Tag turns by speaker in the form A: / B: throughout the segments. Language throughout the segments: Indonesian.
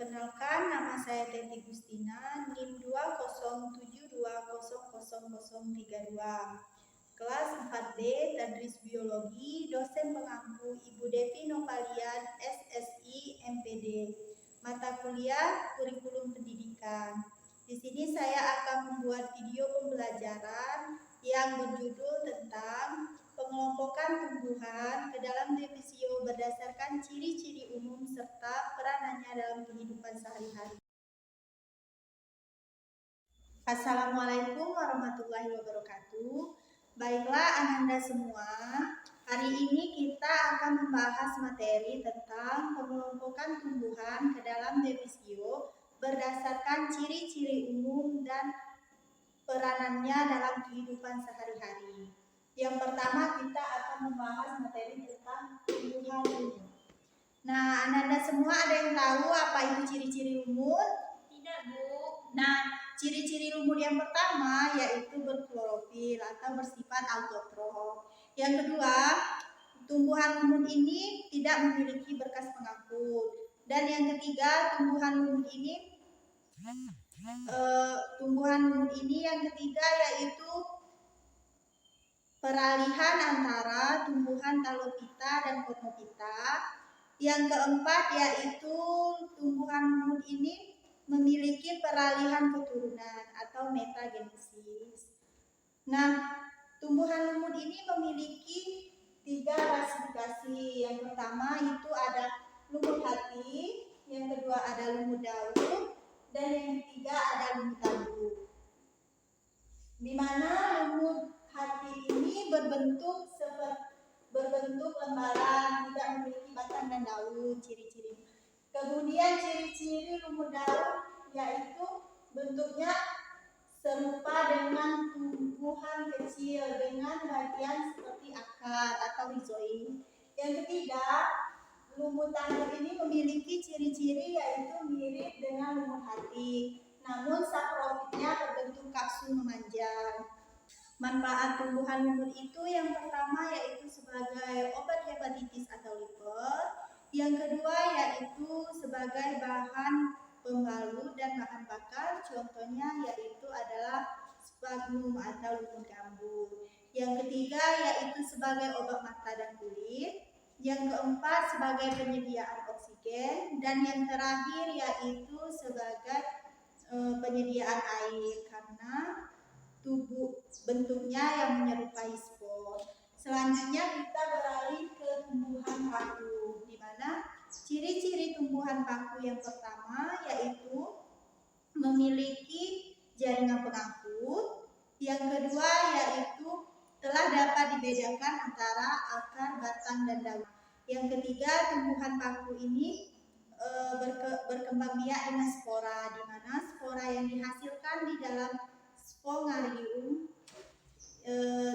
A: Perkenalkan, nama saya Teti Gustina, NIM 207200032. Kelas 4D, Tadris Biologi, dosen pengampu Ibu Devi Novalian, SSI, MPD. Mata kuliah Kurikulum Pendidikan. Di sini saya akan membuat video pembelajaran yang berjudul tentang pengelompokan tumbuhan ke dalam divisio berdasarkan ciri-ciri umum serta peranannya dalam kehidupan sehari-hari. Assalamualaikum warahmatullahi wabarakatuh. Baiklah Ananda semua, hari ini kita akan membahas materi tentang pengelompokan tumbuhan ke dalam divisio berdasarkan ciri-ciri umum dan peranannya dalam kehidupan sehari-hari. Yang pertama kita akan membahas materi tentang tumbuhan lumut. Nah, Ananda semua ada yang tahu apa itu ciri-ciri lumut?
B: Tidak, Bu.
A: Nah, ciri-ciri lumut yang pertama yaitu berklorofil atau bersifat autotrof. Yang kedua, tumbuhan lumut ini tidak memiliki berkas pengangkut. Dan yang ketiga, tumbuhan lumut ini yang ketiga yaitu peralihan antara tumbuhan talopita dan konopita. Yang keempat yaitu tumbuhan lumut ini memiliki peralihan keturunan atau metagenesis. Nah, tumbuhan lumut ini memiliki 3 klasifikasi. Yang pertama itu ada lumut hati, yang kedua ada lumut daun, dan yang ketiga ada lumut tanduk. Di mana lumut hati ini berbentuk lembaran, tidak memiliki batang dan daun, ciri-ciri. Kemudian ciri-ciri lumut daun yaitu bentuknya serupa dengan tumbuhan kecil dengan bagian seperti akar atau rizoid. Yang ketiga, lumut tanduk ini memiliki ciri-ciri yaitu mirip dengan lumut hati, namun saprofitnya berbentuk kapsul memanjang. Manfaat tumbuhan lumut itu yang pertama yaitu sebagai obat hepatitis atau liver, yang kedua yaitu sebagai bahan pembalut dan bahan bakar, contohnya yaitu adalah sphagnum atau lumut gambut. Yang ketiga yaitu sebagai obat mata dan kulit, yang keempat sebagai penyediaan oksigen, dan yang terakhir yaitu sebagai penyediaan air karena tubuh bentuknya yang menyerupai spor. Selanjutnya kita beralih ke tumbuhan paku, di mana ciri-ciri tumbuhan paku yang pertama yaitu memiliki jaringan pengangkut, yang kedua yaitu telah dapat dibedakan antara akar, batang, dan daun. Yang ketiga, tumbuhan paku ini berkembang biak dengan spora, di mana spora yang dihasilkan di dalam spongarium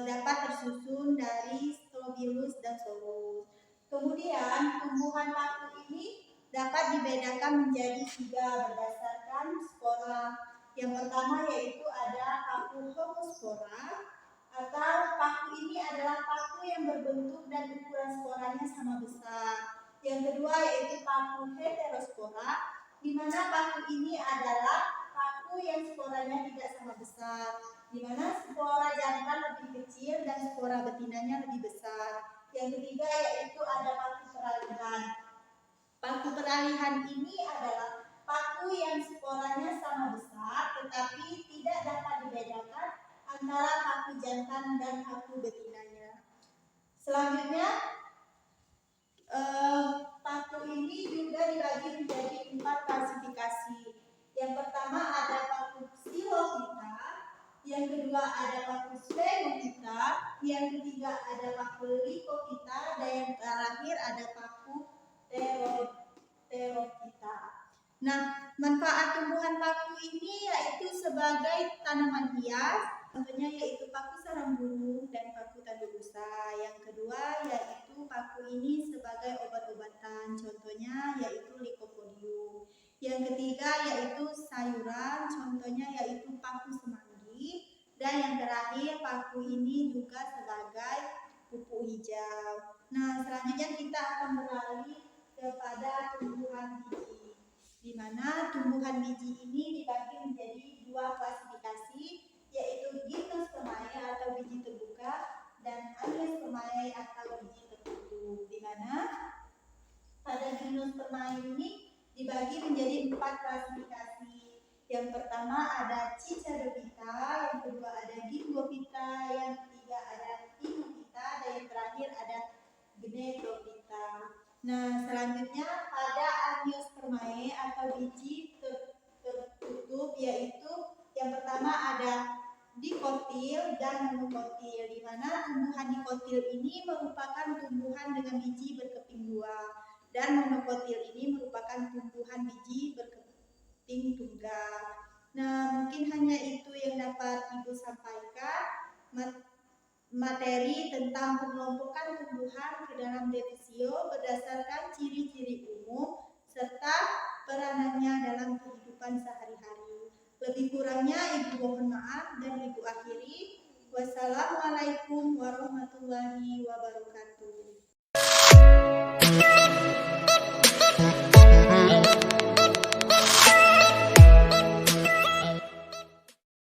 A: dapat tersusun dari strobilus dan sorus. Kemudian tumbuhan paku ini dapat dibedakan menjadi 3 berdasarkan spora. Yang pertama yaitu ada paku homospora, atau paku ini adalah paku yang berbentuk dan ukuran sporanya sama besar. Yang kedua yaitu paku heterospora, di mana paku ini adalah paku yang sporanya tidak sama besar, di mana spora jantan lebih kecil dan spora betinanya lebih besar. Yang ketiga yaitu ada paku peralihan. Paku peralihan ini adalah paku yang sporanya sama besar tetapi tidak dapat dibedakan antara paku jantan dan paku betinanya. Selanjutnya paku ini juga dibagi menjadi 4 klasifikasi. Yang pertama ada paku psilofita, yang kedua ada paku sphegofita, yang ketiga ada paku lycophyta, dan yang terakhir ada paku pterophyta. Nah, manfaat tumbuhan paku ini yaitu sebagai tanaman hias, contohnya yaitu paku sarang burung dan paku tanduk rusa. Yang kedua yaitu paku ini sebagai obat-obatan, contohnya yaitu lycopodium. Yang ketiga yaitu sayuran, contohnya yaitu paku semanggi. Dan yang terakhir paku ini juga sebagai pupuk hijau. Nah, selanjutnya kita akan beralih kepada tumbuhan biji. di mana tumbuhan biji ini dibagi menjadi dua klasifikasi, yaitu gimnospermae atau biji terbuka dan angiospermae atau biji tertutup, di mana pada gimnospermae ini dibagi menjadi 4 klasifikasi. Yang pertama ada Cicerofita, yang kedua ada Gingophyta, yang ketiga ada Ctenophyta, dan yang terakhir ada Gnetophyta. Nah, selanjutnya pada angiospermae atau biji tertutup, yaitu yang pertama ada dikotil dan monokotil, di mana tumbuhan dikotil ini merupakan tumbuhan dengan biji berkeping 2 dan monokotil ini merupakan tumbuhan biji berkeping tunggal. Nah, mungkin hanya itu yang dapat Ibu sampaikan materi tentang pengelompokan tumbuhan ke dalam Defisio berdasarkan ciri-ciri umum serta peranannya dalam kehidupan sehari-hari. Lebih kurangnya Ibu mohon maaf dan Ibu akhiri. Wassalamualaikum warahmatullahi wabarakatuh.